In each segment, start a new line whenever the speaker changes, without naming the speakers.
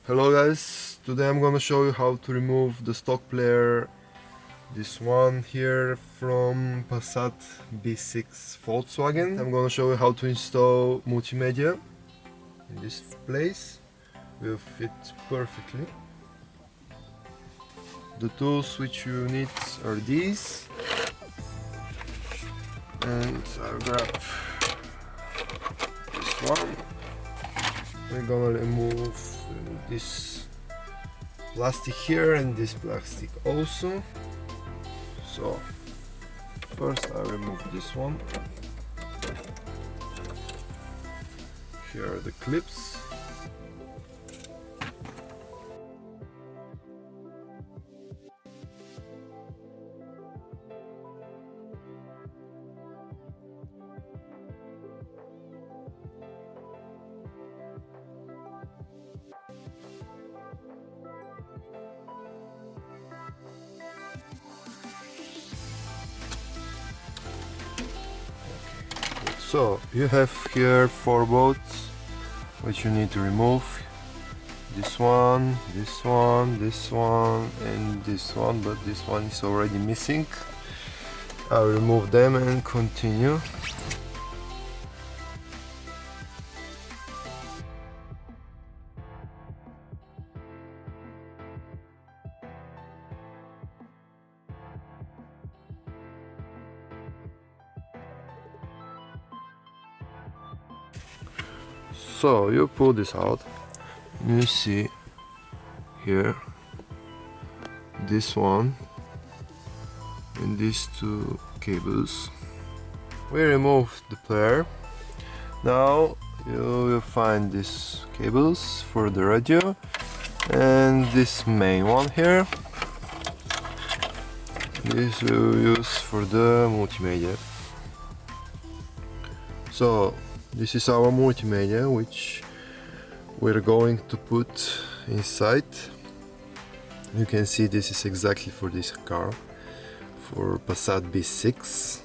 Hello guys, today I'm gonna show you how to remove the stock player, this one here from Passat B6 Volkswagen. I'm gonna show you how to install multimedia in this place. Will fit perfectly. The tools which you need are these, and I'll grab this one. We're gonna remove this plastic here and this plastic also. So first I remove this one. Here are the clips. So you have here 4 bolts which you need to remove. This one, this one, this one and this one, but this one is already missing. I'll remove them and continue. So you pull this out, you see here this one and these 2 cables. We remove the player. Now you will find these cables for the radio and this main one here. This we will use for the multimedia. So this is our multimedia which we're going to put inside. You can see this is exactly for this car, for Passat B6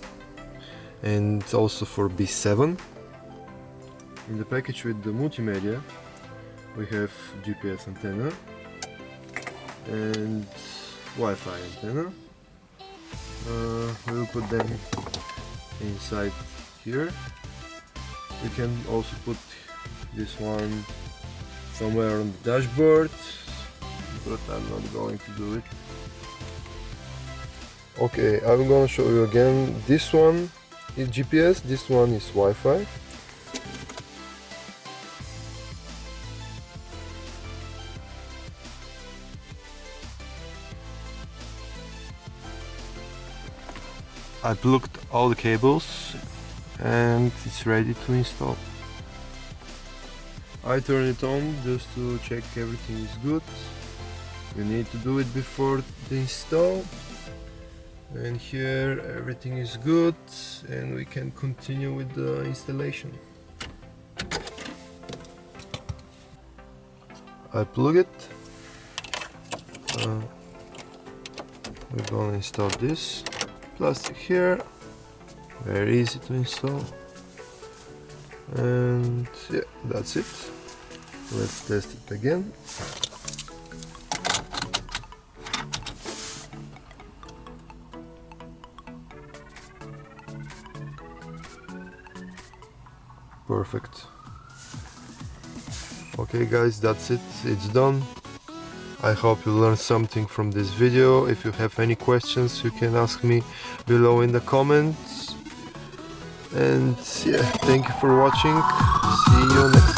and also for B7. In the package with the multimedia we have GPS antenna and Wi-Fi antenna. We will put them inside here. You can also put this one somewhere on the dashboard, but I'm not going to do it. Okay, I'm gonna show you again. This one is GPS, this one is Wi-Fi. I plugged all the cables and it's ready to install. I turn it on just to check everything is good. You need to do it before the install. And here everything is good and we can continue with the installation. I plug it. We're gonna install this plastic here. Very easy to install, and yeah, that's it. Let's test it again. Perfect. Okay guys, that's it, it's done. I hope you learned something from this video. If you have any questions you can ask me below in the comments. And yeah, thank you for watching. See you next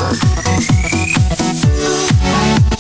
time.